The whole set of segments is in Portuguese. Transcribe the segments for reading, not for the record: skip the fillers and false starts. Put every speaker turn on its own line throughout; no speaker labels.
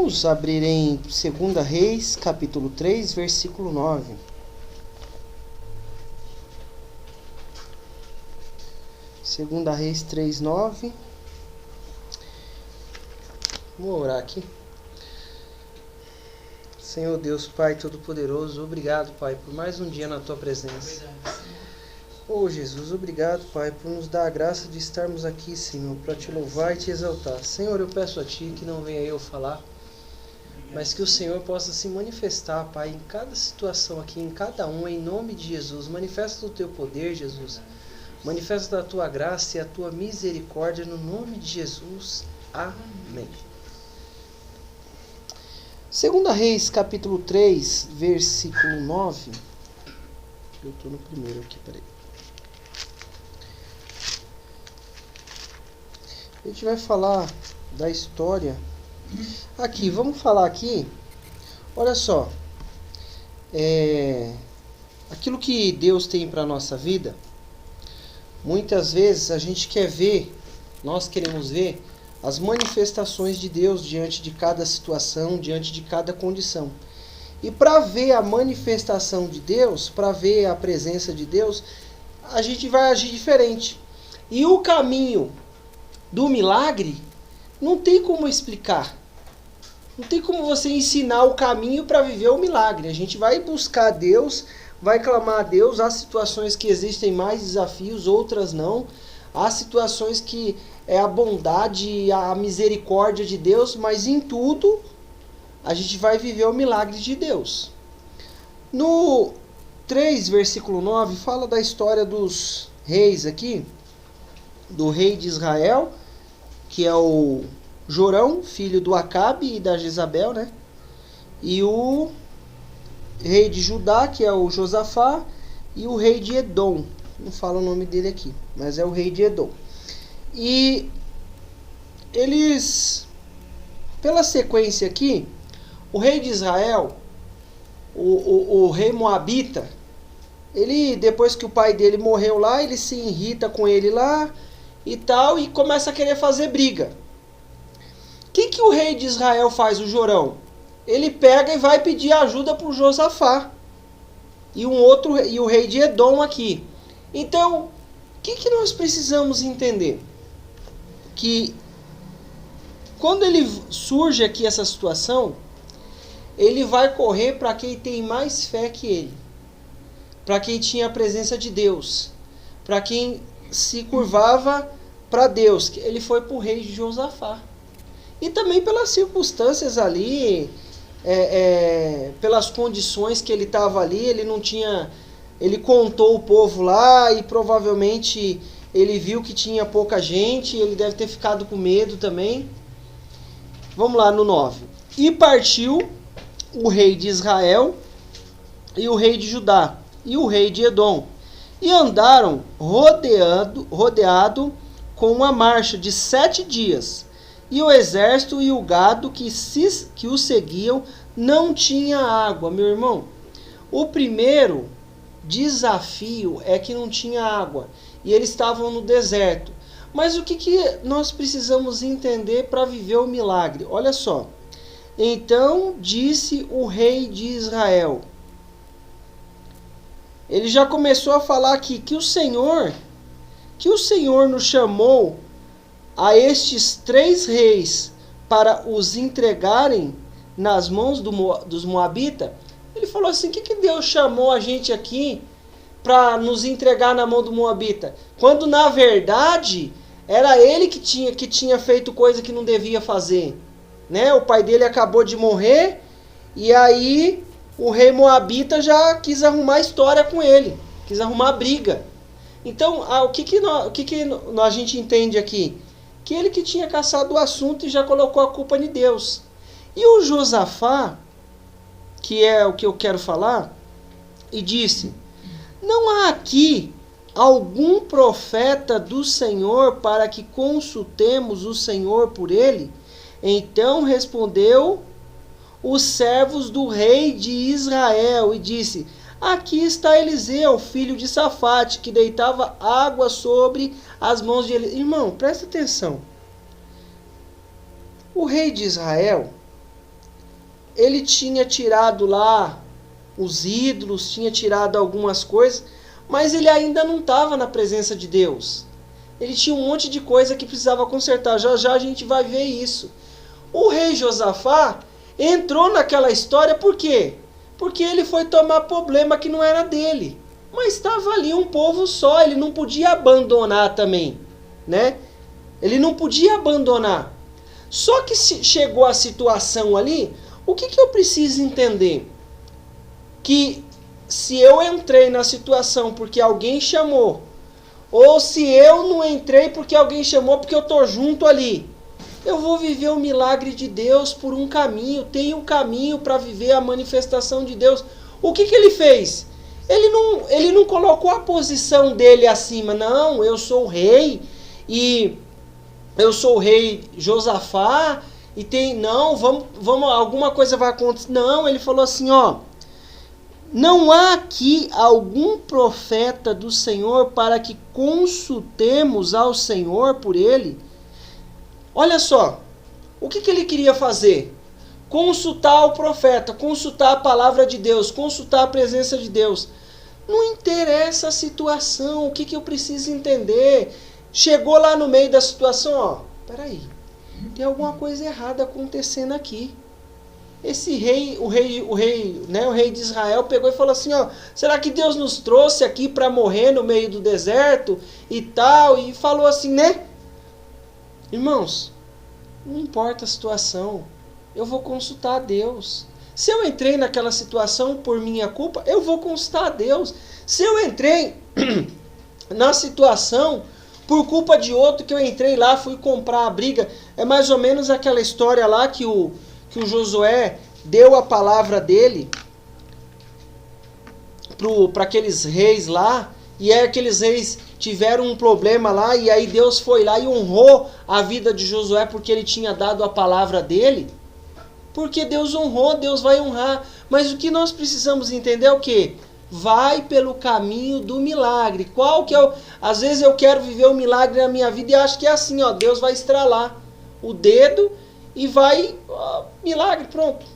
Vamos abrir em 2 Reis, capítulo 3, versículo 9. Segunda Reis 3, 9. Vou orar aqui. Senhor Deus, Pai Todo-Poderoso, obrigado, Pai, por mais um dia na Tua presença. Oh Jesus, obrigado, Pai, por nos dar a graça de estarmos aqui, Senhor, para Te louvar e Te exaltar. Senhor, eu peço a Ti que não venha eu falar, mas que o Senhor possa se manifestar, Pai, em cada situação aqui, em cada um, em nome de Jesus. Manifesta o Teu poder, Jesus. Manifesta a Tua graça e a Tua misericórdia no nome de Jesus. Amém. 2 Reis, capítulo 3, versículo 9. Eu estou no primeiro aqui, peraí. A gente vai falar da história. Aqui, vamos falar aqui. Olha só. Aquilo que Deus tem para a nossa vida, muitas vezes a gente quer ver, nós queremos ver as manifestações de Deus diante de cada situação, diante de cada condição. E para ver a manifestação de Deus, para ver a presença de Deus, a gente vai agir diferente. E o caminho do milagre não tem como explicar. Não tem como você ensinar o caminho para viver o milagre. A gente vai buscar Deus, vai clamar a Deus. Há situações que existem mais desafios, outras não. Há situações que é a bondade, a misericórdia de Deus, mas em tudo a gente vai viver o milagre de Deus. No 3, versículo 9, fala da história dos reis aqui, do rei de Israel, que é o Jorão, filho do Acabe e da Jezabel, né? E o rei de Judá, que é o Josafá, e o rei de Edom. Não fala o nome dele aqui, mas é o rei de Edom. E eles, pela sequência aqui, o rei de Israel, o rei Moabita, ele, depois que o pai dele morreu lá, ele se irrita com ele lá e tal, e começa a querer fazer briga. O que o rei de Israel faz, o Jorão? Ele pega e vai pedir ajuda para o Josafá e o rei de Edom aqui. Então, o que nós precisamos entender? Que quando ele surge aqui essa situação, ele vai correr para quem tem mais fé que ele, para quem tinha a presença de Deus, para quem se curvava para Deus. Ele foi para o rei de Josafá. E também pelas circunstâncias ali, pelas condições que ele estava ali, ele não tinha... Ele contou o povo lá e provavelmente ele viu que tinha pouca gente, ele deve ter ficado com medo também. Vamos lá no 9. E partiu o rei de Israel e o rei de Judá e o rei de Edom, e andaram rodeado com uma marcha de 7 dias, e o exército e o gado que o seguiam não tinha água. Meu irmão, o primeiro desafio é que não tinha água, e eles estavam no deserto. Mas o que nós precisamos entender para viver o milagre? Olha só. Então disse o rei de Israel. Ele já começou a falar aqui que o Senhor nos chamou a estes 3 reis para os entregarem nas mãos dos Moabitas. Ele falou assim, o que Deus chamou a gente aqui para nos entregar na mão do Moabita? Quando na verdade era ele que tinha feito coisa que não devia fazer. Né? O pai dele acabou de morrer e aí o rei Moabita já quis arrumar história com ele, quis arrumar briga. Então, o que a gente entende aqui? Que ele que tinha caçado o assunto e já colocou a culpa em Deus. E o Josafá, que é o que eu quero falar, e disse, não há aqui algum profeta do Senhor para que consultemos o Senhor por ele? Então respondeu os servos do rei de Israel e disse, aqui está Eliseu, filho de Safate, que deitava água sobre as mãos de Eliseu. Irmão, presta atenção. O rei de Israel, ele tinha tirado lá os ídolos, tinha tirado algumas coisas, mas ele ainda não estava na presença de Deus. Ele tinha um monte de coisa que precisava consertar. Já já a gente vai ver isso. O rei Josafá entrou naquela história por quê? Porque ele foi tomar problema que não era dele. Mas estava ali um povo só, ele não podia abandonar também, né? Ele não podia abandonar. Só que se chegou a situação ali, o que eu preciso entender? Que se eu entrei na situação porque alguém chamou, ou se eu não entrei porque alguém chamou porque eu estou junto ali, eu vou viver o milagre de Deus por um caminho, tem um caminho para viver a manifestação de Deus. O que ele fez? Ele não colocou a posição dele acima, não, eu sou o rei, e eu sou o rei Josafá, e tem, não, vamos, alguma coisa vai acontecer. Não, ele falou assim, ó, não há aqui algum profeta do Senhor para que consultemos ao Senhor por ele? Olha só, o que ele queria fazer? Consultar o profeta, consultar a palavra de Deus, consultar a presença de Deus. Não interessa a situação, o que eu preciso entender? Chegou lá no meio da situação, ó, peraí, tem alguma coisa errada acontecendo aqui. Esse rei, o rei de Israel pegou e falou assim, ó, será que Deus nos trouxe aqui para morrer no meio do deserto e tal? E falou assim, né? Irmãos, não importa a situação, eu vou consultar a Deus. Se eu entrei naquela situação por minha culpa, eu vou consultar a Deus. Se eu entrei na situação por culpa de outro, que eu entrei lá, fui comprar a briga, é mais ou menos aquela história lá que o Josué deu a palavra dele para aqueles reis lá, e aí aqueles reis tiveram um problema lá, e aí Deus foi lá e honrou a vida de Josué porque ele tinha dado a palavra dele. Porque Deus honrou, Deus vai honrar. Mas o que nós precisamos entender é o quê? Vai pelo caminho do milagre. Qual que é o... Às vezes eu quero viver o milagre na minha vida e acho que é assim, ó, Deus vai estralar o dedo e vai... Ó, milagre, pronto.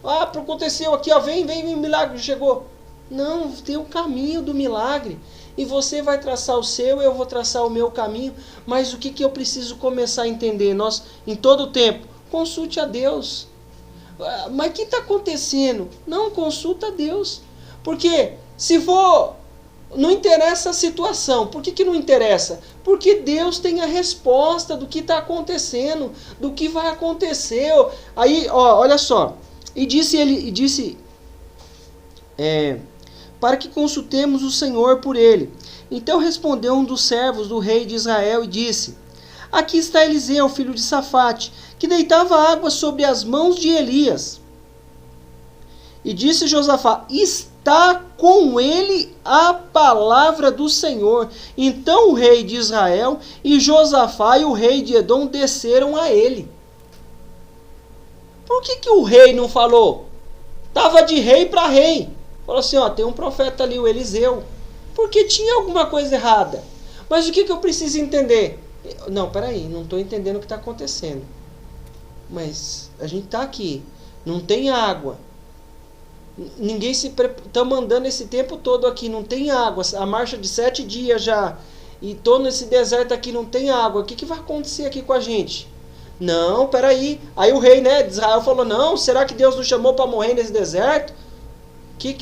Ah, aconteceu aqui, ó, vem, o milagre chegou. Não, tem o caminho do milagre. E você vai traçar o seu, eu vou traçar o meu caminho. Mas o que eu preciso começar a entender? Nós, em todo o tempo, consulte a Deus. Mas o que está acontecendo? Não, consulta a Deus. Porque se for... Não interessa a situação. Por que não interessa? Porque Deus tem a resposta do que está acontecendo, do que vai acontecer. Aí, ó, olha só. E disse para que consultemos o Senhor por ele. Então respondeu um dos servos do rei de Israel e disse, aqui está Eliseu, filho de Safate, que deitava água sobre as mãos de Elias. E disse Josafá, está com ele a palavra do Senhor. Então o rei de Israel e Josafá e o rei de Edom desceram a ele. Por que o rei não falou? Estava de rei para rei. Falou assim, ó, tem um profeta ali, o Eliseu. Porque tinha alguma coisa errada. Mas o que eu preciso entender? Não, peraí, não estou entendendo o que está acontecendo. Mas a gente está aqui, não tem água. Ninguém se estamos andando esse tempo todo aqui, não tem água. A marcha de 7 dias já. E estou nesse deserto aqui, não tem água. O que vai acontecer aqui com a gente? Não, peraí. Aí o rei, né, de Israel falou, não, será que Deus nos chamou para morrer nesse deserto?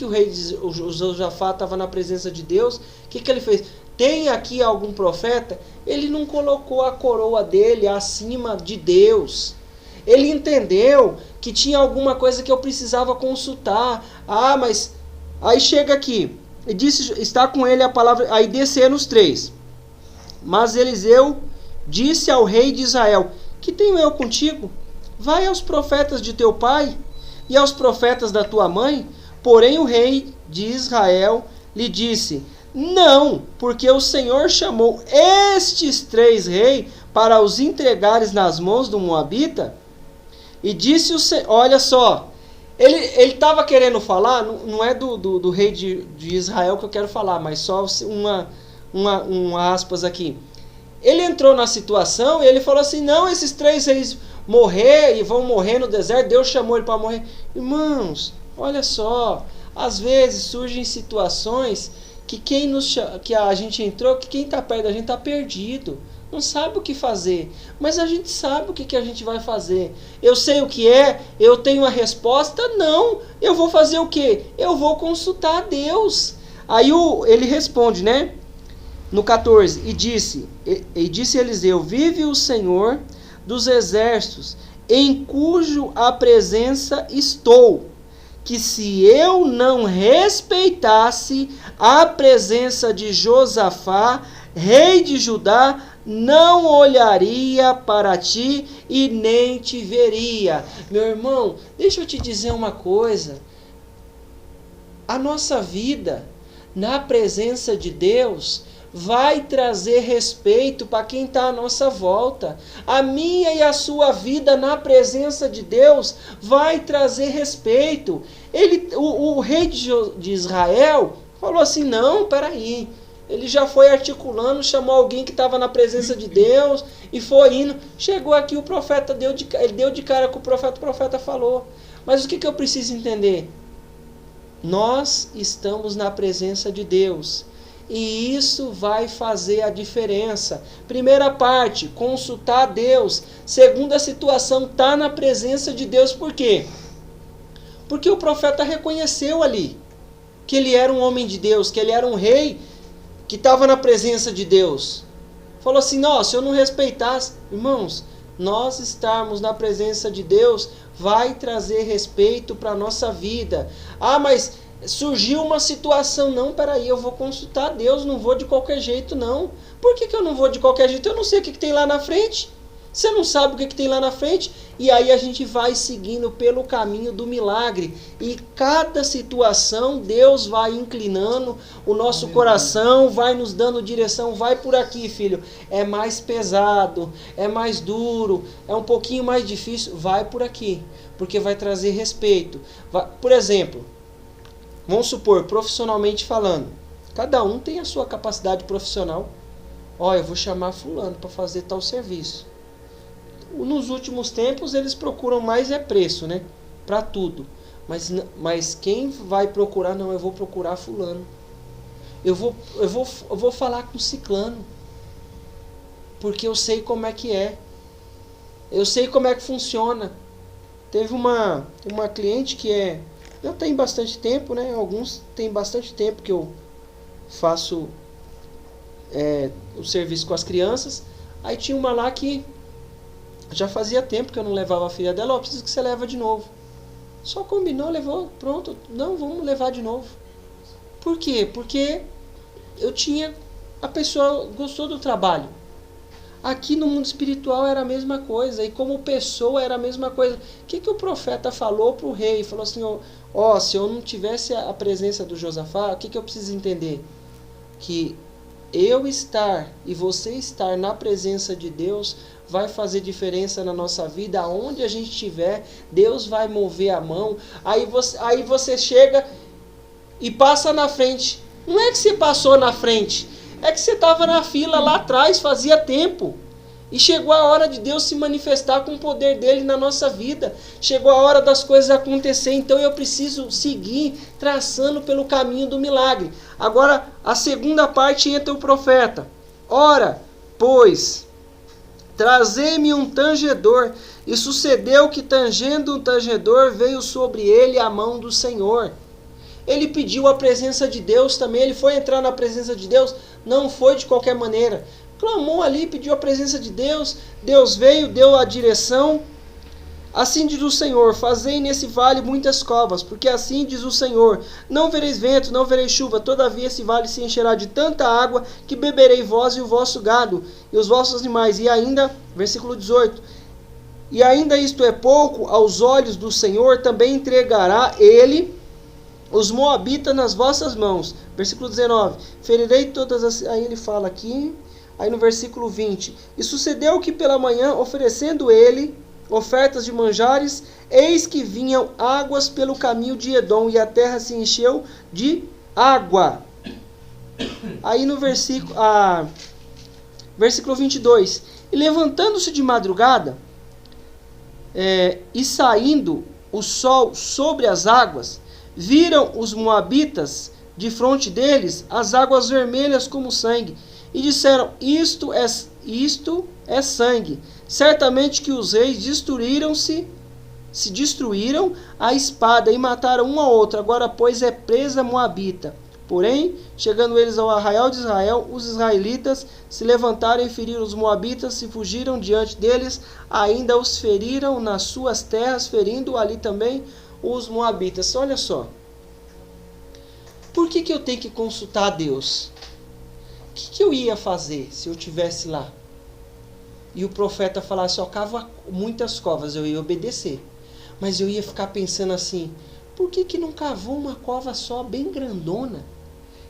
O rei, o Josafá estava na presença de Deus. O que ele fez? Tem aqui algum profeta? Ele não colocou a coroa dele acima de Deus. Ele entendeu que tinha alguma coisa que eu precisava consultar. Ah, mas... Aí chega aqui. E disse, está com ele a palavra... Aí desceram os 3. Mas Eliseu disse ao rei de Israel, que tenho eu contigo? Vai aos profetas de teu pai e aos profetas da tua mãe. Porém o rei de Israel lhe disse, não, porque o Senhor chamou estes 3 reis para os entregares nas mãos do Moabita. E disse o Senhor, olha só, ele estava querendo falar, não é do rei de Israel que eu quero falar, mas só uma aspas aqui. Ele entrou na situação e ele falou assim, não, esses 3 reis, morrer e vão morrer no deserto, Deus chamou ele para morrer. Irmãos, olha só, às vezes surgem situações que que a gente entrou, que quem está perto da gente está perdido, não sabe o que fazer, mas a gente sabe o que a gente vai fazer. Eu sei o que é, eu tenho a resposta? Não, eu vou fazer o quê? Eu vou consultar a Deus. Aí ele responde, né? No 14, e disse Eliseu, vive o Senhor dos exércitos, em cujo a presença estou, que se eu não respeitasse a presença de Josafá, rei de Judá, não olharia para ti e nem te veria. Meu irmão, deixa eu te dizer uma coisa. A nossa vida na presença de Deus vai trazer respeito para quem está à nossa volta. A minha e a sua vida na presença de Deus vai trazer respeito. O rei de Israel falou assim, não, peraí. Ele já foi articulando, chamou alguém que estava na presença de Deus e foi indo. Chegou aqui o profeta, ele deu de cara com o profeta falou. Mas o que eu preciso entender? Nós estamos na presença de Deus. E isso vai fazer a diferença. Primeira parte, consultar a Deus. Segunda situação, estar na presença de Deus. Por quê? Porque o profeta reconheceu ali que ele era um homem de Deus, que ele era um rei que estava na presença de Deus. Falou assim, não, se eu não respeitasse, irmãos, nós estarmos na presença de Deus vai trazer respeito para a nossa vida. Ah, mas surgiu uma situação, não, peraí, eu vou consultar a Deus, não vou de qualquer jeito não. Por que eu não vou de qualquer jeito? Eu não sei o que tem lá na frente. Você não sabe o que tem lá na frente? E aí a gente vai seguindo pelo caminho do milagre. E cada situação, Deus vai inclinando o nosso coração, vai nos dando direção. Vai por aqui, filho. É mais pesado, é mais duro, é um pouquinho mais difícil. Vai por aqui, porque vai trazer respeito. Por exemplo, vamos supor, profissionalmente falando, cada um tem a sua capacidade profissional. Ó, eu vou chamar fulano para fazer tal serviço. Nos últimos tempos eles procuram mais preço, né? Para tudo. Mas quem vai procurar, não, eu vou procurar fulano. Eu vou falar com ciclano. Porque eu sei como é que é. Eu sei como é que funciona. Teve uma cliente que já tem bastante tempo, né? Alguns tem bastante tempo que eu faço o serviço com as crianças. Aí tinha uma lá que já fazia tempo que eu não levava a filha dela. Ó, preciso que você leva de novo. Só combinou, levou, pronto. Não, vamos levar de novo. Por quê? Porque a pessoa gostou do trabalho. Aqui no mundo espiritual era a mesma coisa. E como pessoa era a mesma coisa. O que o profeta falou para o rei? Falou assim, ó, se eu não tivesse a presença do Josafá, o que eu preciso entender? Que eu estar e você estar na presença de Deus vai fazer diferença na nossa vida. Aonde a gente estiver, Deus vai mover a mão. Aí você chega e passa na frente. Não é que você passou na frente, é que você estava na fila lá atrás, fazia tempo. E chegou a hora de Deus se manifestar com o poder dele na nossa vida. Chegou a hora das coisas acontecer. Então eu preciso seguir traçando pelo caminho do milagre. Agora, a segunda parte entra o profeta. Ora, pois, trazei-me um tangedor. E sucedeu que, tangendo um tangedor, veio sobre ele a mão do Senhor. Ele pediu a presença de Deus também. Ele foi entrar na presença de Deus. Não foi de qualquer maneira. Clamou ali, pediu a presença de Deus. Deus veio, deu a direção. Assim diz o Senhor, fazei nesse vale muitas covas, porque assim diz o Senhor, não vereis vento, não vereis chuva, todavia esse vale se encherá de tanta água, que beberei vós e o vosso gado, e os vossos animais. E ainda, versículo 18, e ainda isto é pouco aos olhos do Senhor, também entregará ele os moabitas nas vossas mãos. Versículo 19, ferirei todas as... Aí ele fala aqui, aí no versículo 20, e sucedeu que pela manhã, oferecendo ele ofertas de manjares, eis que vinham águas pelo caminho de Edom, e a terra se encheu de água. Aí no versículo 22, e levantando-se de madrugada, e saindo o sol sobre as águas, viram os moabitas de fronte deles as águas vermelhas como sangue, e disseram: isto é sangue. Certamente que os reis se destruíram a espada e mataram um ao outro. Agora, pois, é presa moabita. Porém, chegando eles ao arraial de Israel, os israelitas se levantaram e feriram os moabitas e fugiram diante deles. Ainda os feriram nas suas terras, ferindo ali também os moabitas. Olha só. Por que eu tenho que consultar a Deus? O que eu ia fazer se eu estivesse lá? E o profeta falasse: ó, cava muitas covas, eu ia obedecer. Mas eu ia ficar pensando assim: por que não cavou uma cova só, bem grandona?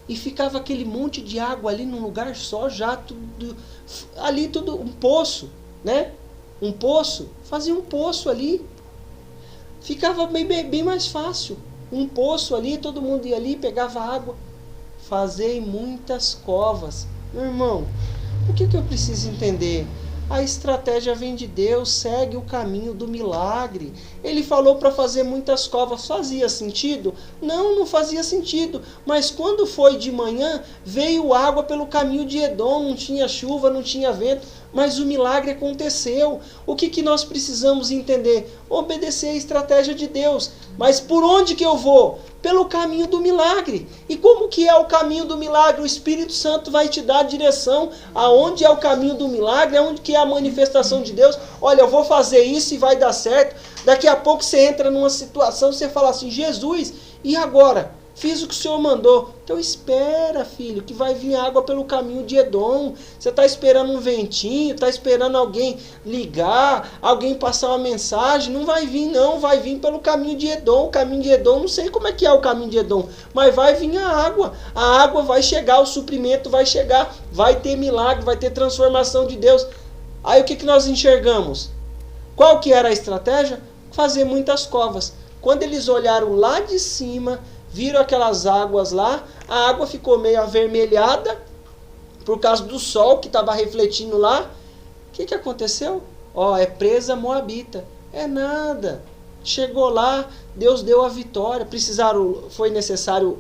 E ficava aquele monte de água ali num lugar só, já tudo, ali tudo, um poço, né? Um poço, fazia um poço ali. Ficava bem mais fácil. Um poço ali, todo mundo ia ali, pegava água. Fazei muitas covas. Meu irmão, o que eu preciso entender? A estratégia vem de Deus, segue o caminho do milagre. Ele falou para fazer muitas covas, fazia sentido? Não fazia sentido. Mas quando foi de manhã, veio água pelo caminho de Edom, não tinha chuva, não tinha vento, mas o milagre aconteceu. O que nós precisamos entender? Obedecer a estratégia de Deus. Mas por onde que eu vou? Pelo caminho do milagre. E como que é o caminho do milagre? O Espírito Santo vai te dar a direção aonde é o caminho do milagre, aonde que é a manifestação de Deus. Olha, eu vou fazer isso e vai dar certo. Daqui a pouco você entra numa situação, você fala assim: Jesus, e agora? Fiz o que o Senhor mandou. Então espera, filho, que vai vir água pelo caminho de Edom. Você está esperando um ventinho, está esperando alguém ligar, alguém passar uma mensagem. Não vai vir não, vai vir pelo caminho de Edom. O caminho de Edom, não sei como é que é o caminho de Edom, mas vai vir a água. A água vai chegar, o suprimento vai chegar, vai ter milagre, vai ter transformação de Deus. Aí o que nós enxergamos? Qual que era a estratégia? Fazer muitas covas. Quando eles olharam lá de cima, viram aquelas águas lá, a água ficou meio avermelhada por causa do sol que estava refletindo lá. O que aconteceu? É presa moabita. É nada. Chegou lá, Deus deu a vitória. Foi necessário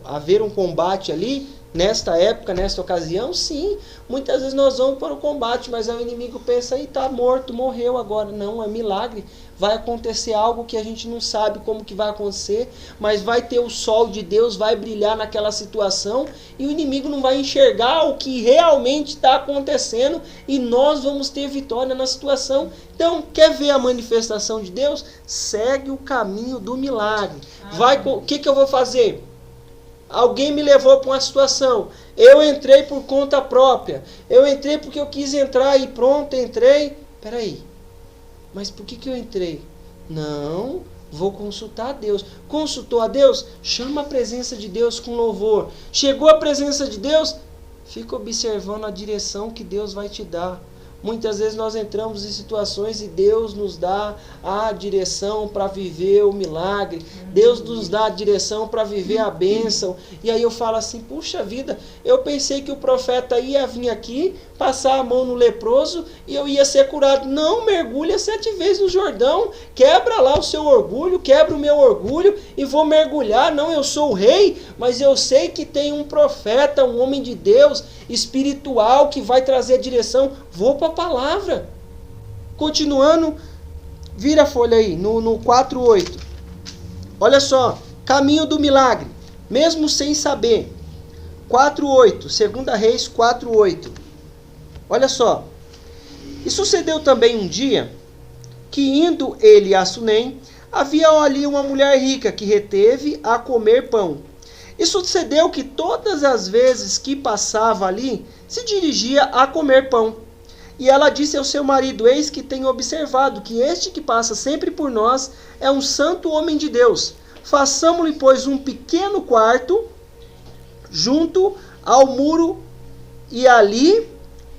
haver um combate ali, nesta época, nesta ocasião? Sim, muitas vezes nós vamos para o combate, mas o inimigo pensa: aí está morto, morreu agora. Não, é milagre. Vai acontecer algo que a gente não sabe como que vai acontecer, mas vai ter o sol de Deus, vai brilhar naquela situação e o inimigo não vai enxergar o que realmente está acontecendo e nós vamos ter vitória na situação. Então, quer ver a manifestação de Deus? Segue o caminho do milagre. O que eu vou fazer? Alguém me levou para uma situação, eu entrei por conta própria, eu entrei porque eu quis entrar e pronto, entrei. Peraí, mas por que eu entrei? Não, vou consultar a Deus. Consultou a Deus? Chama a presença de Deus com louvor. Chegou a presença de Deus? Fica observando a direção que Deus vai te dar. Muitas vezes nós entramos em situações e Deus nos dá a direção para viver o milagre. Deus nos dá a direção para viver a bênção. E aí eu falo assim: puxa vida, eu pensei que o profeta ia vir aqui, passar a mão no leproso e eu ia ser curado. Não, mergulha 7 vezes no Jordão, quebra lá o seu orgulho, quebra o meu orgulho e vou mergulhar. Não, eu sou o rei, mas eu sei que tem um profeta, um homem de Deus espiritual que vai trazer a direção. Vou para a palavra. Continuando, vira a folha aí, no 4:8. Olha só, caminho do milagre, mesmo sem saber. 4:8, 2 Reis 4:8. Olha só. E sucedeu também um dia que, indo ele a Sunem, havia ali uma mulher rica que reteve a comer pão. E sucedeu que todas as vezes que passava ali, se dirigia a comer pão. E ela disse ao seu marido: eis que tenho observado que este que passa sempre por nós é um santo homem de Deus. Façamo-lhe, pois, um pequeno quarto junto ao muro e ali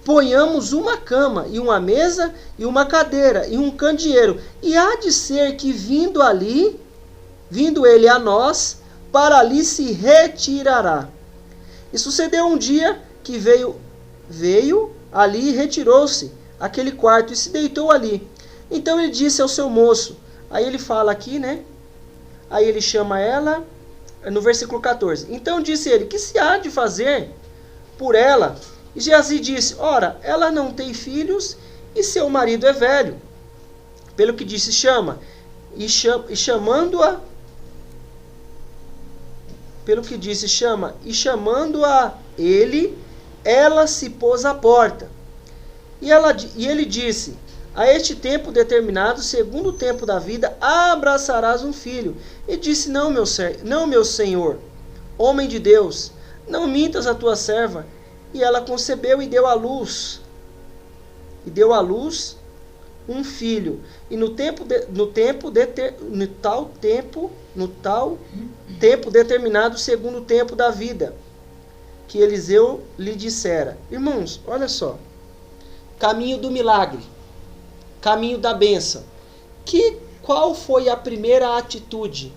ponhamos uma cama e uma mesa e uma cadeira e um candeeiro. E há de ser que vindo ele a nós, para ali se retirará. E sucedeu um dia que veio ali e retirou-se aquele quarto e se deitou ali. Então ele disse ao seu moço, aí ele fala aqui, né? Aí ele chama ela, no versículo 14. Então disse ele, que se há de fazer por ela? E Geazi disse, ora, ela não tem filhos e seu marido é velho. Pelo que disse, chama. E chamando-a, pelo que disse, chama. E chamando-a ele, ela se pôs à porta. E ele disse, a este tempo determinado, segundo o tempo da vida, abraçarás um filho. E disse, não, meu senhor, homem de Deus, não mintas a tua serva. E ela concebeu e deu à luz. E deu à luz um filho. E no tal tempo determinado, segundo o tempo da vida, que Eliseu lhe dissera. Irmãos, olha só. Caminho do milagre. Caminho da bênção. Qual foi a primeira atitude?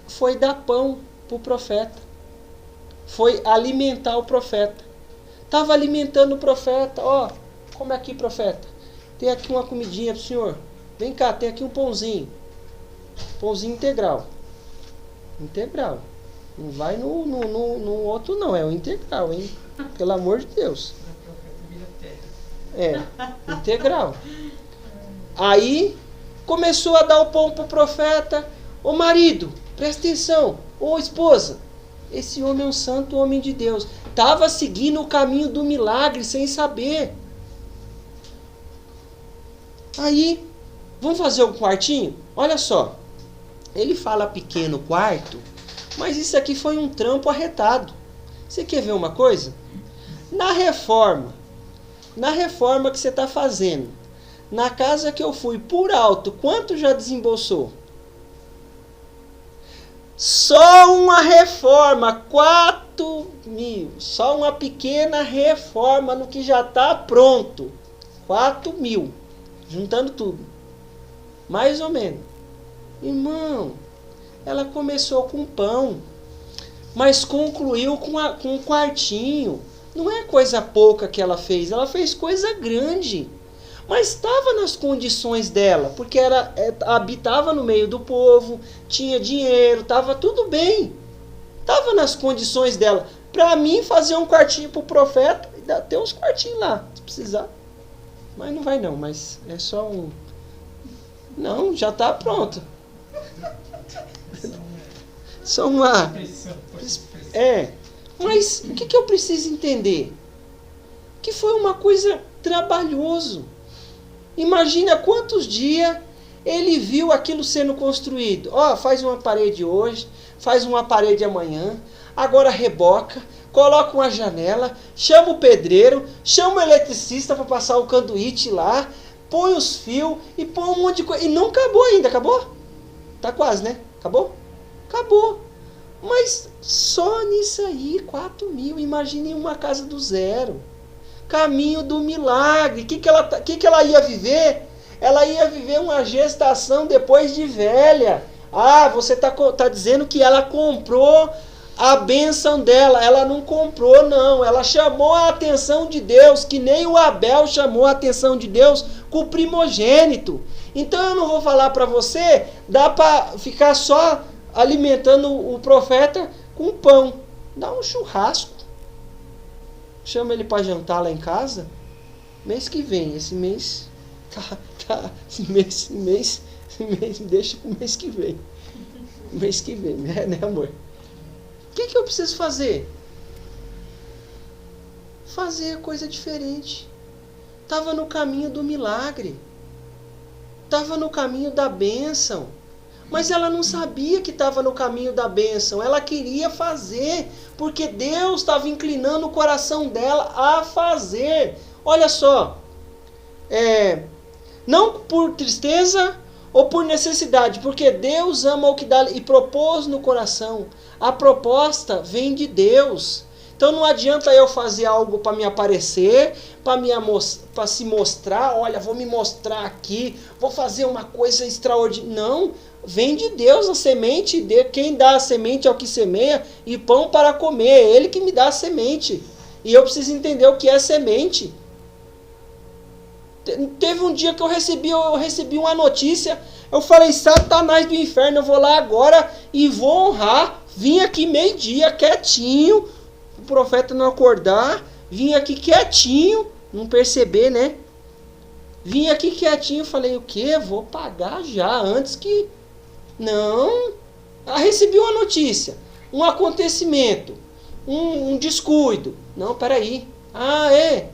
Foi dar pão para o profeta. Foi alimentar o profeta. Estava alimentando o profeta. Ó, come aqui, profeta. Tem aqui uma comidinha para o senhor. Vem cá, tem aqui um pãozinho. Pãozinho integral. Integral. Não vai no outro não, é o integral, hein? Pelo amor de Deus. É, integral. Aí, começou a dar o pão pro profeta. Ô marido, presta atenção. Ô esposa, esse homem é um santo homem de Deus. Estava seguindo o caminho do milagre sem saber. Aí, vamos fazer um quartinho? Olha só. Ele fala pequeno quarto, mas isso aqui foi um trampo arretado. Você quer ver uma coisa? Na reforma que você está fazendo, na casa que eu fui, por alto, quanto já desembolsou? Só uma reforma, 4 mil. Só uma pequena reforma no que já está pronto. 4 mil. Juntando tudo. Mais ou menos. Irmão, ela começou com pão, mas concluiu com um quartinho. Não é coisa pouca que ela fez coisa grande. Mas estava nas condições dela, porque habitava no meio do povo, tinha dinheiro, estava tudo bem. Estava nas condições dela. Para mim, fazer um quartinho para o profeta, tem uns quartinhos lá, se precisar. Mas não vai não, mas é só um... Não, já está pronto. Só uma... Mas o que eu preciso entender? Que foi uma coisa trabalhoso. Imagina quantos dias ele viu aquilo sendo construído. Ó, faz uma parede hoje, faz uma parede amanhã, agora reboca, coloca uma janela, chama o pedreiro, chama o eletricista para passar o canduíte lá, põe os fios e põe um monte de coisa. E não acabou ainda, acabou? Tá quase, né? Acabou? Acabou. Mas só nisso aí, 4 mil. Imagine uma casa do zero. Caminho do milagre. O que ela ia viver? Ela ia viver uma gestação depois de velha. Ah, você tá dizendo que ela comprou a bênção dela. Ela não comprou, não. Ela chamou a atenção de Deus, que nem o Abel chamou a atenção de Deus com o primogênito. Então eu não vou falar para você, dá para ficar só alimentando o profeta com pão. Dá um churrasco. Chama ele para jantar lá em casa. Mês que vem, esse mês esse mês deixa pro mês que vem. Mês que vem, né amor? O que eu preciso fazer? Fazer coisa diferente. Estava no caminho do milagre. Estava no caminho da bênção. Mas ela não sabia que estava no caminho da bênção. Ela queria fazer, porque Deus estava inclinando o coração dela a fazer. Olha só, não por tristeza ou por necessidade, porque Deus ama o que dá e propôs no coração. A proposta vem de Deus. Então não adianta eu fazer algo para me aparecer, para se mostrar, olha, vou me mostrar aqui, vou fazer uma coisa extraordinária. Não, vem de Deus a semente, quem dá a semente é o que semeia, e pão para comer, é Ele que me dá a semente. E eu preciso entender o que é semente. Teve um dia que eu recebi uma notícia, eu falei, Satanás do inferno, eu vou lá agora e vou honrar. Vim aqui meio-dia, quietinho, o profeta não acordar, vim aqui quietinho, não perceber, né? Vim aqui quietinho, falei, o quê? Vou pagar já, antes que... Não. Recebi uma notícia, um acontecimento, um descuido. Não, peraí. É.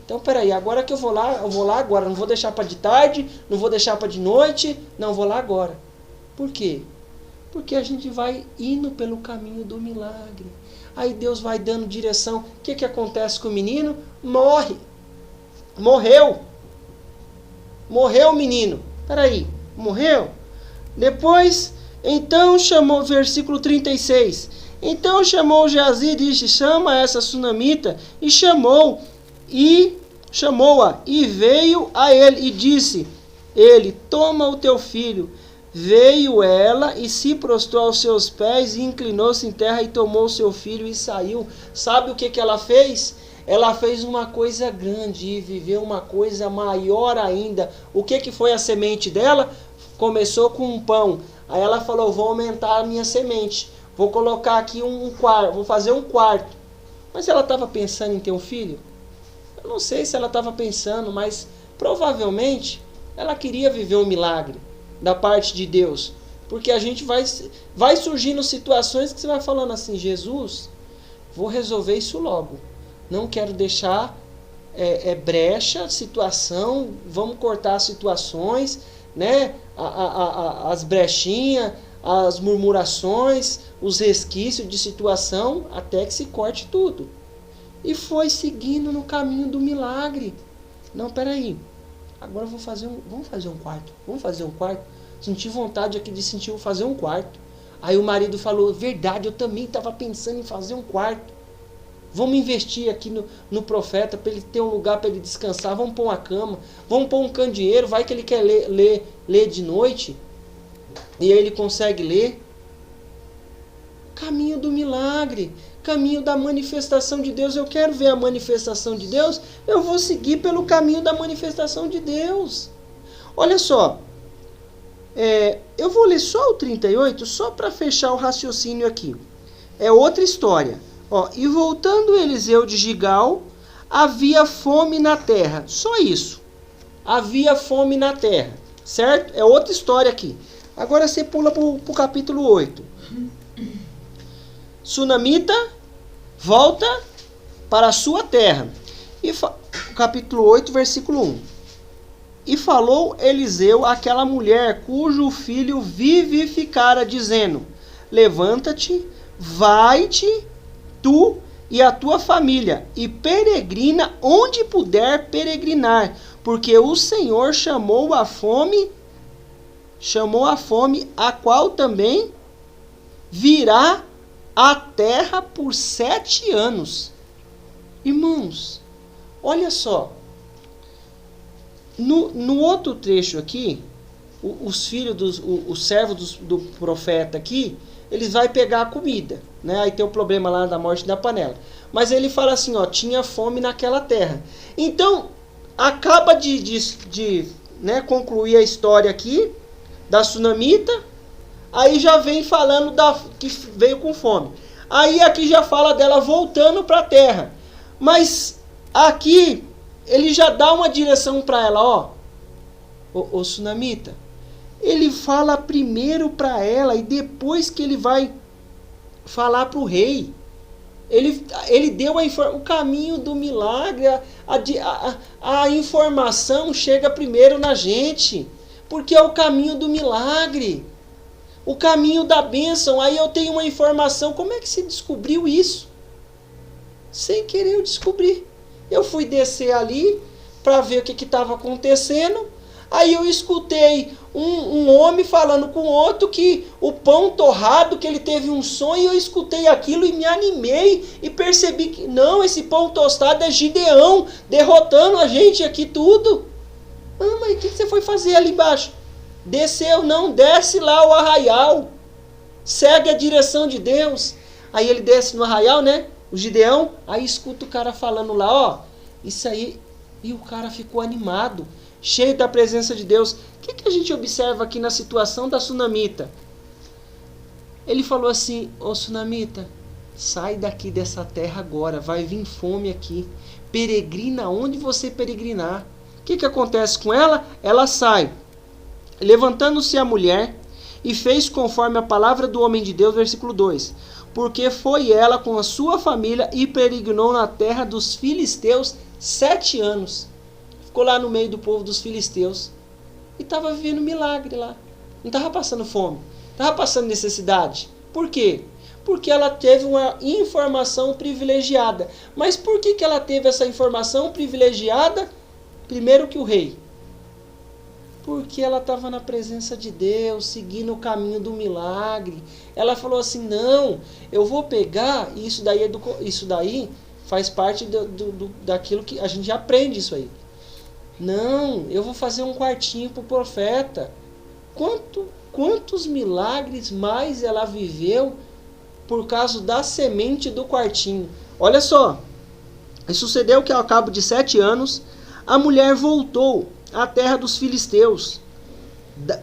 Então, peraí, agora que eu vou lá agora. Não vou deixar para de tarde, não vou deixar para de noite. Não, vou lá agora. Por quê? Porque a gente vai indo pelo caminho do milagre. Aí Deus vai dando direção. O que acontece com o menino? Morre. Morreu o menino. Peraí, morreu? Depois, então chamou, versículo 36. Então chamou Geazi e disse, chama essa sunamita. E chamou-a, e veio a ele, e disse, ele, toma o teu filho. Veio ela, e se prostrou aos seus pés, e inclinou-se em terra, e tomou o seu filho, e saiu. Sabe o que ela fez? Ela fez uma coisa grande, e viveu uma coisa maior ainda. O que foi a semente dela? Começou com um pão. Aí ela falou, vou aumentar a minha semente. Vou colocar aqui um quarto, vou fazer um quarto. Mas ela estava pensando em ter um filho? Eu não sei se ela estava pensando, mas provavelmente ela queria viver um milagre da parte de Deus. Porque a gente vai surgindo situações que você vai falando assim, Jesus, vou resolver isso logo. Não quero deixar brecha, situação, vamos cortar as situações, né? As brechinhas, as murmurações, os resquícios de situação, até que se corte tudo. E foi seguindo no caminho do milagre. Não, peraí, agora vamos fazer um quarto. Vamos fazer um quarto. Senti vontade aqui de fazer um quarto. Aí o marido falou, verdade, eu também estava pensando em fazer um quarto. Vamos investir aqui no profeta, para ele ter um lugar para ele descansar. Vamos pôr uma cama, vamos pôr um candeeiro, vai que ele quer ler de noite. E aí ele consegue ler. Caminho do milagre, caminho da manifestação de Deus. Eu quero ver a manifestação de Deus, eu vou seguir pelo caminho da manifestação de Deus. Olha só, eu vou ler só o 38, só para fechar o raciocínio aqui. É outra história. E voltando Eliseu de Gigal, havia fome na terra. Só isso. Havia fome na terra. Certo? É outra história aqui. Agora você pula para o capítulo 8. Sunamita volta para a sua terra. Capítulo 8, versículo 1. E falou Eliseu àquela mulher cujo filho vivificara, dizendo, levanta-te, vai-te, tu e a tua família, e peregrina onde puder peregrinar, porque o Senhor chamou a fome, a qual também virá a terra por 7 anos. Irmãos, olha só, no outro trecho aqui, os filhos, os servos do profeta aqui, eles vão pegar a comida, né? Aí tem o problema lá da morte da panela. Mas ele fala assim, tinha fome naquela terra. Então, acaba de concluir a história aqui da sunamita. Aí já vem falando que veio com fome. Aí aqui já fala dela voltando para a terra. Mas aqui ele já dá uma direção para ela, ô sunamita. Ele fala primeiro para ela e depois que ele vai falar para o rei. Ele deu o caminho do milagre, a informação chega primeiro na gente, porque é o caminho do milagre, o caminho da bênção. Aí eu tenho uma informação, como é que se descobriu isso? Sem querer eu descobri. Eu fui descer ali para ver o que estava acontecendo. Aí eu escutei um homem falando com outro que o pão torrado, que ele teve um sonho, eu escutei aquilo e me animei e percebi que não, esse pão tostado é Gideão, derrotando a gente aqui tudo. Mas o que você foi fazer ali embaixo? Desceu, não, desce lá o arraial, segue a direção de Deus. Aí ele desce no arraial, né, o Gideão, aí escuta o cara falando lá, isso aí E o cara ficou animado, cheio da presença de Deus. O que a gente observa aqui na situação da sunamita? Ele falou assim: ô sunamita, sai daqui dessa terra agora, vai vir fome aqui. Peregrina onde você peregrinar. O que acontece com ela? Ela sai. Levantando-se a mulher, e fez conforme a palavra do homem de Deus, versículo 2. Porque foi ela com a sua família e peregrinou na terra dos filisteus 7 anos. Ficou lá no meio do povo dos filisteus. E estava vivendo milagre lá. Não estava passando fome. Estava passando necessidade. Por quê? Porque ela teve uma informação privilegiada. Mas por que ela teve essa informação privilegiada? Primeiro que o rei. Porque ela estava na presença de Deus, seguindo o caminho do milagre. Ela falou assim: não, eu vou pegar, e isso daí faz parte daquilo que a gente aprende isso aí. Não, eu vou fazer um quartinho para o profeta. Quantos milagres mais ela viveu por causa da semente do quartinho? Olha só, e sucedeu que ao cabo de 7 anos, a mulher voltou à terra dos filisteus.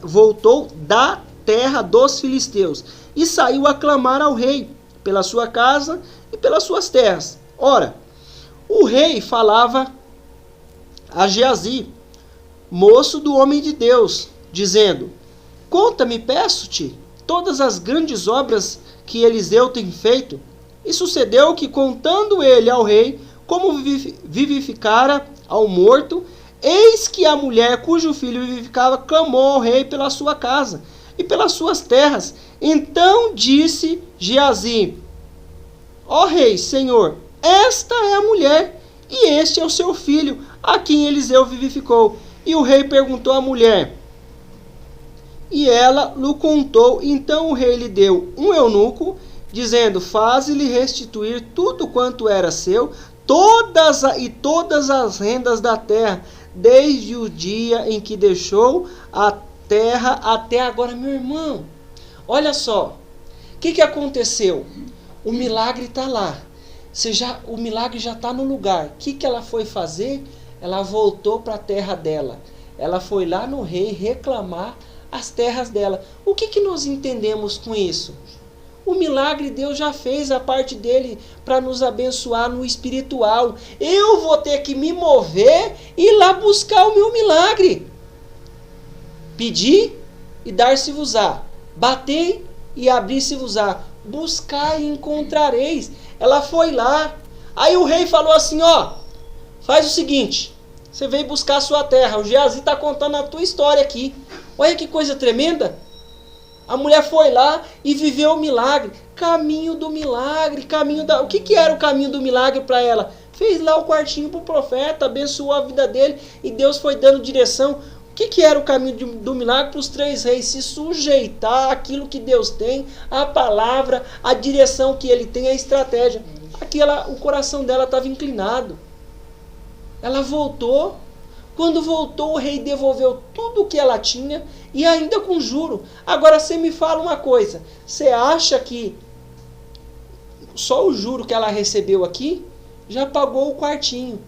Voltou da terra dos filisteus e saiu a clamar ao rei pela sua casa e pelas suas terras. Ora, o rei falava a Geazi, moço do homem de Deus, dizendo: conta-me, peço-te, todas as grandes obras que Eliseu tem feito. E sucedeu que, contando ele ao rei como vivificara ao morto, eis que a mulher cujo filho vivificava clamou ao rei pela sua casa e pelas suas terras. Então disse Geazi: ó rei, senhor, esta é a mulher, e este é o seu filho, a quem Eliseu vivificou. E o rei perguntou à mulher, e ela lhe contou. Então o rei lhe deu um eunuco, dizendo: faze-lhe restituir tudo quanto era seu, todas as rendas da terra, desde o dia em que deixou a terra até agora. Meu irmão, olha só, o que aconteceu? O milagre está lá, o milagre já está no lugar. O que ela foi fazer? Ela voltou para a terra dela. Ela foi lá no rei reclamar as terras dela. O que nós entendemos com isso? O milagre Deus já fez a parte dele para nos abençoar no espiritual. Eu vou ter que me mover e ir lá buscar o meu milagre. Pedir e dar-se-vos-á. Batei e abrir-se-vos-á. Buscar e encontrareis. Ela foi lá. Aí o rei falou assim: ó, faz o seguinte, você veio buscar a sua terra. O Geazi está contando a tua história aqui. Olha que coisa tremenda. A mulher foi lá e viveu o milagre. Caminho do milagre. O que era o caminho do milagre para ela? Fez lá o quartinho para o profeta, abençoou a vida dele e Deus foi dando direção. O que era o caminho do milagre para os 3 reis? Se sujeitar àquilo que Deus tem, a palavra, a direção que ele tem, a estratégia. Aqui o coração dela estava inclinado. Ela voltou. Quando voltou, o rei devolveu tudo o que ela tinha e ainda com juro. Agora você me fala uma coisa. Você acha que só o juro que ela recebeu aqui já pagou o quartinho?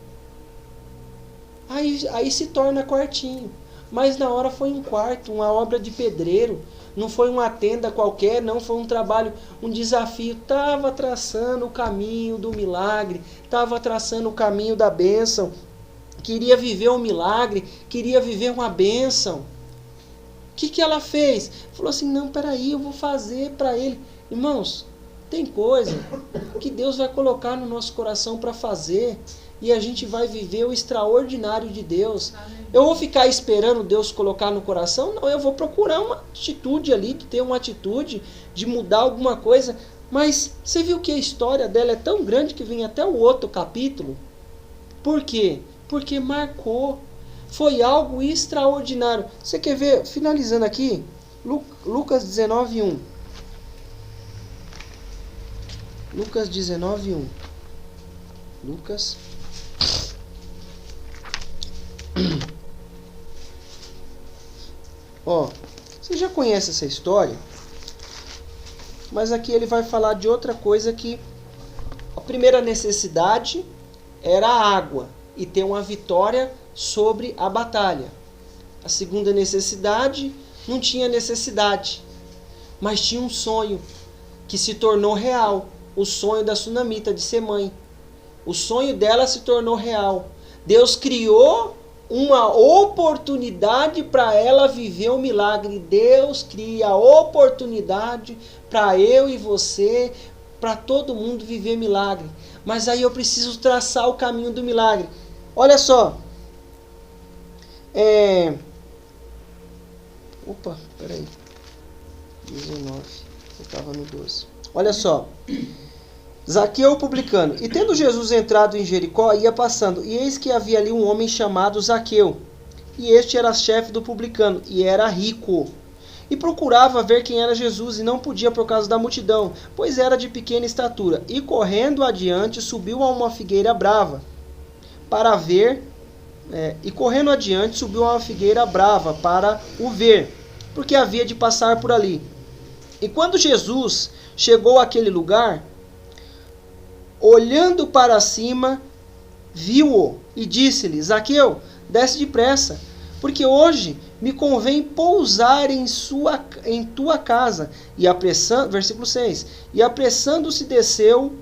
Aí se torna quartinho. Mas na hora foi um quarto, uma obra de pedreiro. Não foi uma tenda qualquer, não foi um trabalho, um desafio. Estava traçando o caminho do milagre. Estava traçando o caminho da bênção. Queria viver um milagre, queria viver uma bênção. O que ela fez? Falou assim: não, peraí, eu vou fazer para ele. Irmãos, tem coisa que Deus vai colocar no nosso coração para fazer e a gente vai viver o extraordinário de Deus. Eu vou ficar esperando Deus colocar no coração? Não, eu vou procurar uma atitude ali, de ter uma atitude, de mudar alguma coisa. Mas você viu que a história dela é tão grande que vem até o outro capítulo? Por quê? Porque marcou. Foi algo extraordinário. Você quer ver? Finalizando aqui, Lucas 19:1. Lucas 19:1. Lucas. Ó, você já conhece essa história? Mas aqui ele vai falar de outra coisa, que a primeira necessidade era a água. e ter uma vitória sobre a batalha. A segunda necessidade, não tinha necessidade, mas tinha um sonho que se tornou real. O sonho da sunamita de ser mãe. O sonho dela se tornou real. Deus criou uma oportunidade para ela viver um milagre. Deus cria a oportunidade para eu e você, para todo mundo viver milagre. Mas aí eu preciso traçar o caminho do milagre. Olha só. Opa, peraí. 19. Eu estava no 12. Olha só. Zaqueu o publicano. E tendo Jesus entrado em Jericó, ia passando. E eis que havia ali um homem chamado Zaqueu. E este era chefe do publicano. E era rico. E procurava ver quem era Jesus. E não podia por causa da multidão, pois era de pequena estatura. E correndo adiante, subiu a uma figueira brava. Para ver. E correndo adiante, subiu a uma figueira brava para o ver. Porque havia de passar por ali. E quando Jesus chegou àquele lugar, olhando para cima, viu-o e disse-lhe: Zaqueu, desce depressa, porque hoje me convém pousar em tua casa. E versículo 6. E apressando-se desceu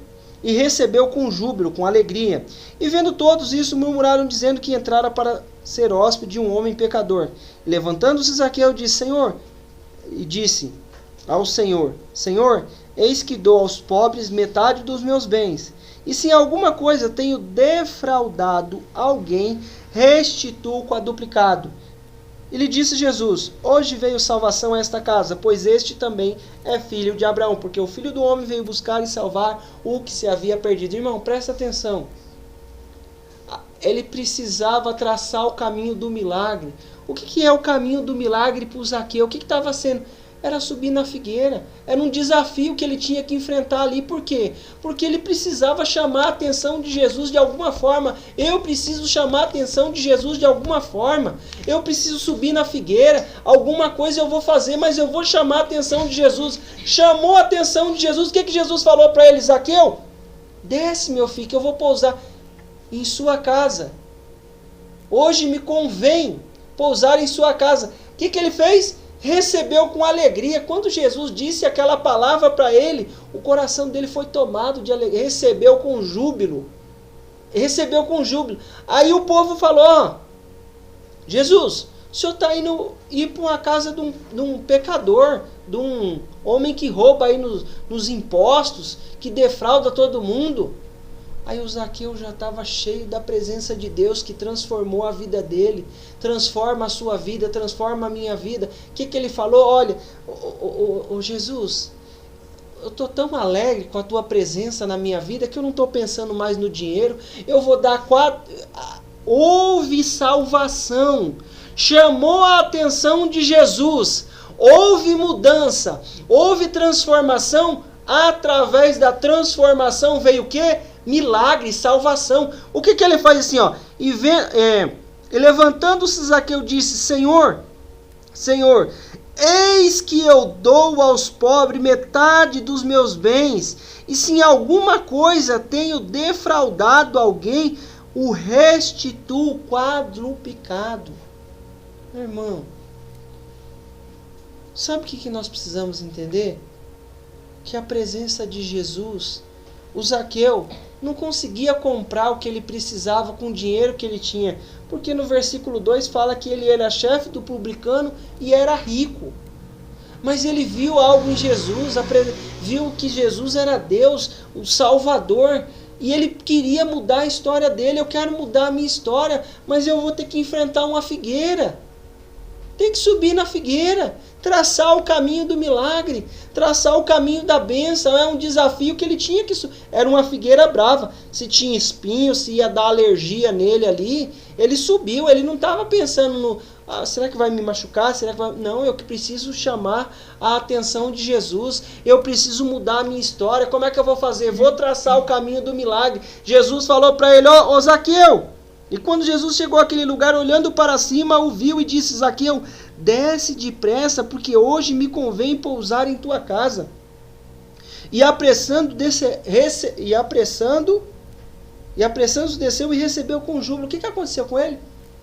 e recebeu com júbilo, com alegria. E vendo todos isso, murmuraram, dizendo que entrara para ser hóspede de um homem pecador. E levantando-se Zaqueu, disse ao Senhor: Senhor, eis que dou aos pobres metade dos meus bens. E se em alguma coisa tenho defraudado alguém, restituo quadruplicado. E lhe disse Jesus: hoje veio salvação a esta casa, pois este também é filho de Abraão, porque o Filho do Homem veio buscar e salvar o que se havia perdido. Irmão, presta atenção. Ele precisava traçar o caminho do milagre. O que é o caminho do milagre para o Zaqueu? O que estava sendo? Era subir na figueira. Era um desafio que ele tinha que enfrentar ali. Por quê? Porque ele precisava chamar a atenção de Jesus de alguma forma. Eu preciso chamar a atenção de Jesus de alguma forma. Eu preciso subir na figueira. Alguma coisa eu vou fazer, mas eu vou chamar a atenção de Jesus. Chamou a atenção de Jesus. O que Jesus falou para ele? Zaqueu, desce, meu filho, que eu vou pousar em sua casa. Hoje me convém pousar em sua casa. O que ele fez? Recebeu com alegria. Quando Jesus disse aquela palavra para ele, o coração dele foi tomado de alegria. Recebeu com júbilo. Recebeu com júbilo. Aí o povo falou: Jesus, o senhor está indo para uma casa de um pecador, de um homem que rouba aí nos impostos, que defrauda todo mundo. Aí o Zaqueu já estava cheio da presença de Deus, que transformou a vida dele, transforma a sua vida, transforma a minha vida. O que ele falou? Olha, Jesus, eu estou tão alegre com a tua presença na minha vida que eu não estou pensando mais no dinheiro. Eu vou dar Houve salvação, chamou a atenção de Jesus, houve mudança, houve transformação. Através da transformação veio o quê? Milagre, salvação. O que ele faz assim, ó? E levantando-se Zaqueu disse: Senhor, eis que eu dou aos pobres metade dos meus bens, e se em alguma coisa tenho defraudado alguém, o restituo quadruplicado. Meu irmão, sabe o que nós precisamos entender? Que a presença de Jesus, o Zaqueu não conseguia comprar o que ele precisava com o dinheiro que ele tinha, porque no versículo 2 fala que ele era chefe do publicano e era rico. Mas ele viu algo em Jesus, viu que Jesus era Deus, o Salvador, e ele queria mudar a história dele. Eu quero mudar a minha história, mas eu vou ter que enfrentar uma figueira. Tem que subir na figueira, traçar o caminho do milagre, traçar o caminho da bênção. É um desafio que ele tinha que subir. Era uma figueira brava. Se tinha espinho, se ia dar alergia nele ali, ele subiu. Ele não estava pensando no: será que vai me machucar? Será que vai... Não, eu preciso chamar a atenção de Jesus. Eu preciso mudar a minha história. Como é que eu vou fazer? Vou traçar o caminho do milagre. Jesus falou para ele: ó Zaqueu. E quando Jesus chegou àquele lugar, olhando para cima, o viu e disse: Zaqueu, desce depressa, porque hoje me convém pousar em tua casa. E apressando, E apressando-se desceu e recebeu com júbilo. O que aconteceu com ele?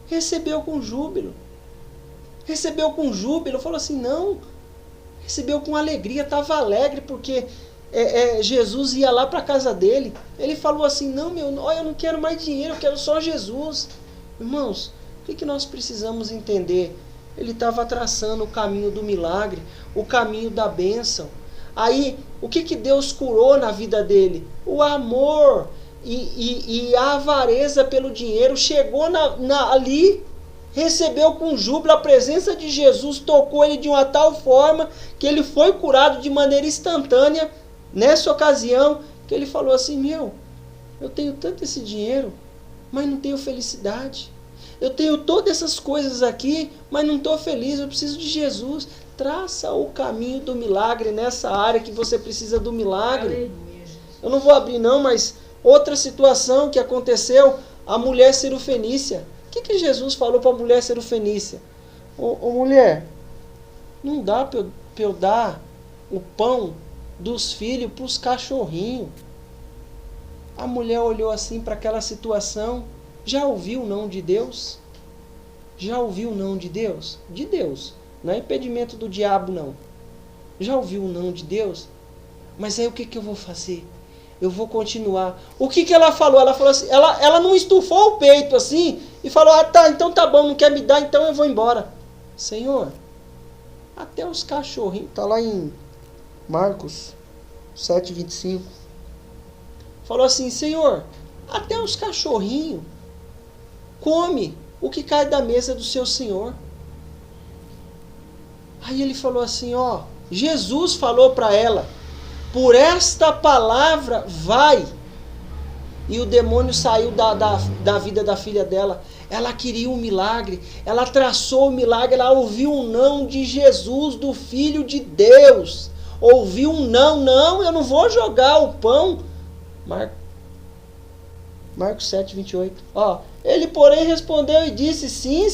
Recebeu com júbilo. Recebeu com júbilo. Falou assim, não. Recebeu com alegria, estava alegre porque Jesus ia lá para a casa dele. Ele falou assim, não, eu não quero mais dinheiro, eu quero só Jesus. Irmãos, o que nós precisamos entender? Ele estava traçando o caminho do milagre, o caminho da bênção. Aí, o que Deus curou na vida dele? O amor e a avareza pelo dinheiro. Chegou ali, recebeu com júbilo a presença de Jesus, tocou ele de uma tal forma que ele foi curado de maneira instantânea. Nessa ocasião, que ele falou assim, eu tenho tanto esse dinheiro, mas não tenho felicidade. Eu tenho todas essas coisas aqui, mas não estou feliz, eu preciso de Jesus. Traça o caminho do milagre nessa área que você precisa do milagre. Eu não vou abrir não, mas outra situação que aconteceu, a mulher cirofenícia. O que Jesus falou para a mulher cirofenícia? Ô mulher, não dá para eu dar o pão dos filhos para os cachorrinhos. A mulher olhou assim para aquela situação. Já ouviu o não de Deus? Já ouviu o não de Deus? De Deus. Não é impedimento do diabo, não. Já ouviu o não de Deus? Mas aí o que eu vou fazer? Eu vou continuar. O que ela falou? Ela falou assim, ela não estufou o peito assim e falou, então tá bom, não quer me dar, então eu vou embora. Senhor, até os cachorrinhos, está lá em Marcos 7:25. Falou assim, Senhor, até os cachorrinhos come o que cai da mesa do seu Senhor. Aí ele falou assim, Jesus falou para ela, por esta palavra vai. E o demônio saiu da vida da filha dela. Ela queria um milagre, ela traçou o milagre, ela ouviu um não de Jesus, do Filho de Deus. Ouviu um não, eu não vou jogar o pão. Marcos 7:28. Ele, porém, respondeu e disse, sim,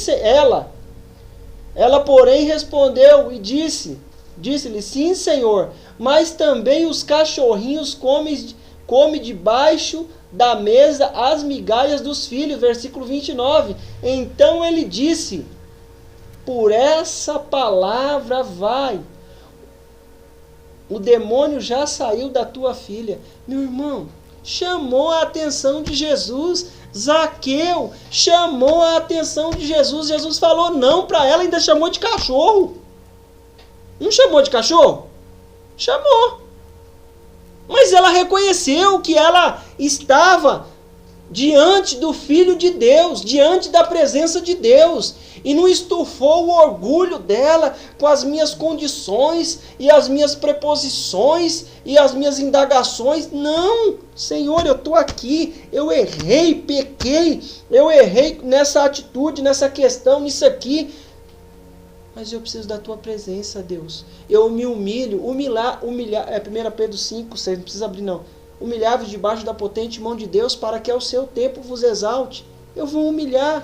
ela, porém, respondeu e disse-lhe, sim, Senhor, mas também os cachorrinhos comem debaixo da mesa as migalhas dos filhos. Versículo 29. Então ele disse, por essa palavra vai. O demônio já saiu da tua filha. Meu irmão, chamou a atenção de Jesus. Zaqueu chamou a atenção de Jesus. Jesus falou não para ela, ainda chamou de cachorro. Não chamou de cachorro? Chamou. Mas ela reconheceu que ela estava diante do Filho de Deus, diante da presença de Deus, e não estufou o orgulho dela com as minhas condições e as minhas preposições e as minhas indagações. Não, Senhor, eu estou aqui, eu errei, pequei, eu errei nessa atitude, nessa questão, nisso aqui, mas eu preciso da tua presença, Deus. Eu me humilho, humilhar, 1 Pedro 5, 6, não precisa abrir não. Humilhar-vos debaixo da potente mão de Deus, para que ao seu tempo vos exalte. Eu vou humilhar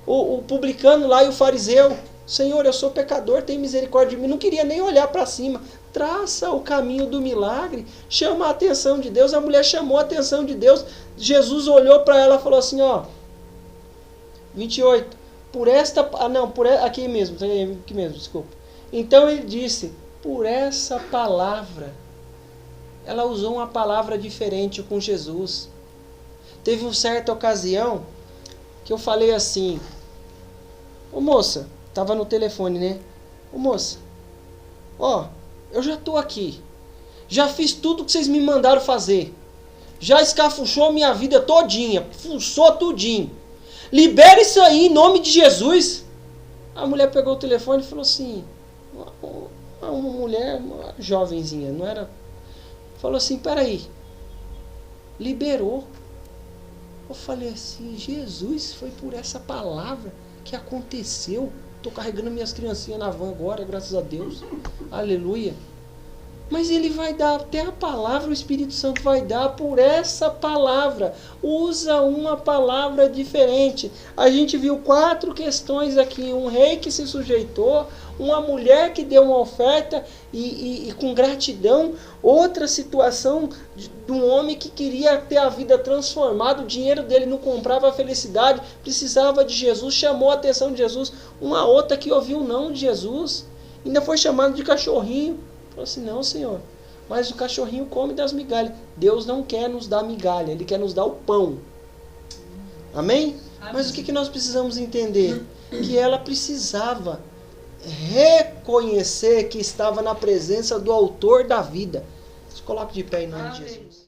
o publicano lá e o fariseu. Senhor, eu sou pecador, tem misericórdia de mim. Não queria nem olhar para cima. Traça o caminho do milagre. Chama a atenção de Deus. A mulher chamou a atenção de Deus. Jesus olhou para ela e falou assim, 28. Aqui mesmo, desculpa. Então ele disse, por essa palavra. Ela usou uma palavra diferente com Jesus. Teve uma certa ocasião que eu falei assim, ô moça, estava no telefone, né? Ô moça, eu já estou aqui. Já fiz tudo que vocês me mandaram fazer. Já escafuchou minha vida todinha. Fuçou tudinho. Libera isso aí em nome de Jesus. A mulher pegou o telefone e falou assim, uma mulher, uma jovenzinha, não era... Falou assim, peraí, liberou. Eu falei assim, Jesus, foi por essa palavra que aconteceu. Estou carregando minhas criancinhas na van agora, graças a Deus. Aleluia. Mas ele vai dar até a palavra, o Espírito Santo vai dar por essa palavra. Usa uma palavra diferente. A gente viu 4 questões aqui. Um rei que se sujeitou, uma mulher que deu uma oferta e com gratidão. Outra situação de um homem que queria ter a vida transformada. O dinheiro dele não comprava a felicidade, precisava de Jesus, chamou a atenção de Jesus. Uma outra que ouviu o não de Jesus, ainda foi chamado de cachorrinho. Falou assim, não, Senhor, mas o cachorrinho come das migalhas. Deus não quer nos dar migalha, Ele quer nos dar o pão. Amém? Mas o que nós precisamos entender? Que ela precisava reconhecer que estava na presença do autor da vida. Se coloque de pé em nome de Jesus.